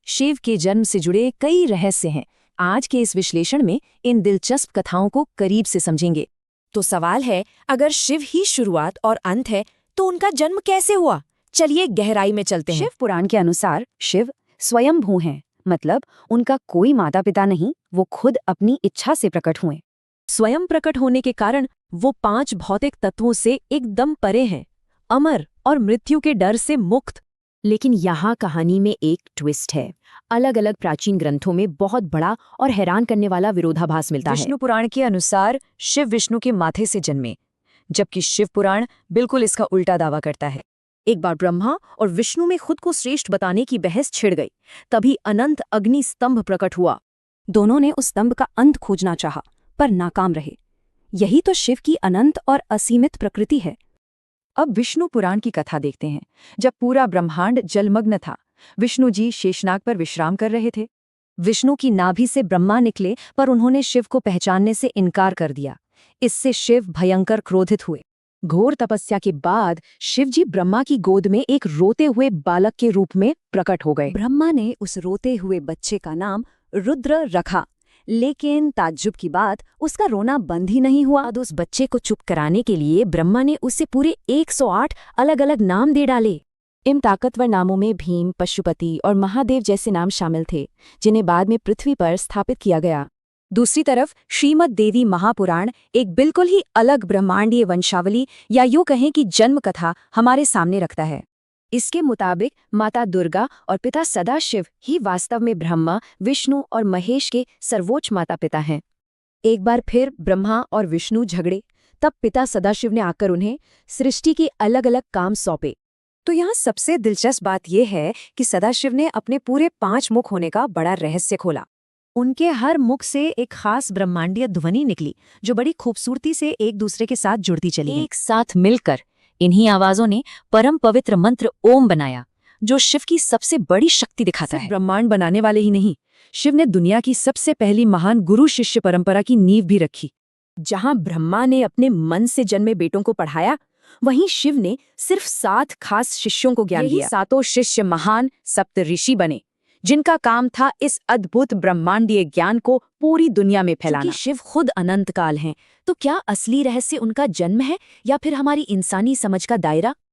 शिव के जन्म से जुड़े कई रहस्य हैं। आज के इस विश्लेषण में इन दिलचस्प कथाओं को करीब से समझेंगे। तो सवाल है, अगर शिव ही शुरुआत और अंत है तो उनका जन्म कैसे हुआ? चलिए गहराई में चलते हैं। शिव पुराण के अनुसार शिव स्वयंभू हैं, मतलब उनका कोई माता पिता नहीं, वो खुद अपनी इच्छा से प्रकट हुए। स्वयं प्रकट होने के कारण वो 5 भौतिक तत्वों से एकदम परे हैं, अमर और मृत्यु के डर से मुक्त। लेकिन यहाँ कहानी में एक ट्विस्ट है। अलग अलग प्राचीन ग्रंथों में बहुत बड़ा और हैरान करने वाला विरोधाभास मिलता है। विष्णु पुराण के अनुसार शिव विष्णु के माथे से जन्मे, जबकि शिव पुराण बिल्कुल इसका उल्टा दावा करता है। एक बार ब्रह्मा और विष्णु में खुद को श्रेष्ठ बताने की बहस छिड़ गई। तभी अनंत अग्नि स्तंभ प्रकट हुआ। दोनों ने उस स्तंभ का अंत खोजना चाहा, पर नाकाम रहे। यही तो शिव की अनंत और असीमित प्रकृति है। अब विष्णु पुराण की कथा देखते हैं। जब पूरा ब्रह्मांड जलमग्न था, विष्णु जी शेषनाग पर विश्राम कर रहे थे। विष्णु की नाभि से ब्रह्मा निकले, पर उन्होंने शिव को पहचानने से इनकार कर दिया। इससे शिव भयंकर क्रोधित हुए। घोर तपस्या के बाद शिव जी ब्रह्मा की गोद में एक रोते हुए बालक के रूप में प्रकट हो गए। ब्रह्मा ने उस रोते हुए बच्चे का नाम रुद्र रखा, लेकिन ताज्जुब की बात, उसका रोना बंद ही नहीं हुआ। उस बच्चे को चुप कराने के लिए ब्रह्मा ने उसे पूरे 108 अलग अलग नाम दे डाले। इन ताकतवर नामों में भीम, पशुपति और महादेव जैसे नाम शामिल थे, जिन्हें बाद में पृथ्वी पर स्थापित किया गया। दूसरी तरफ श्रीमद् देवी महापुराण एक बिल्कुल ही अलग ब्रह्मांडीय वंशावली या यूं कहें कि जन्म कथा हमारे सामने रखता है। इसके मुताबिक माता दुर्गा और पिता सदाशिव ही वास्तव में ब्रह्मा, विष्णु और महेश के सर्वोच्च माता पिता हैं। एक बार फिर ब्रह्मा और विष्णु झगड़े, तब पिता सदाशिव ने आकर उन्हें सृष्टि के अलग अलग काम सौंपे। तो यहाँ सबसे दिलचस्प बात यह है कि सदाशिव ने अपने पूरे 5 मुख होने का बड़ा रहस्य खोला। उनके हर मुख से एक खास ब्रह्मांडीय ध्वनि निकली, जो बड़ी खूबसूरती से एक दूसरे के साथ जुड़ती चली। एक साथ मिलकर इन्हीं आवाजों ने परम पवित्र मंत्र ओम बनाया, जो शिव की सबसे बड़ी शक्ति दिखाता है। ब्रह्मांड बनाने वाले ही नहीं, शिव ने दुनिया की सबसे पहली महान गुरु शिष्य परंपरा की नींव भी रखी। जहां ब्रह्मा ने अपने मन से जन्मे बेटों को पढ़ाया, वहीं शिव ने सिर्फ 7 खास शिष्यों को ज्ञान दिया। 7 शिष्य महान सप्त ऋषि बने, जिनका काम था इस अद्भुत ब्रह्मांडीय ज्ञान को पूरी दुनिया में फैलाना। क्योंकि शिव खुद अनंत काल हैं, तो क्या असली रहस्य उनका जन्म है या फिर हमारी इंसानी समझ का दायरा?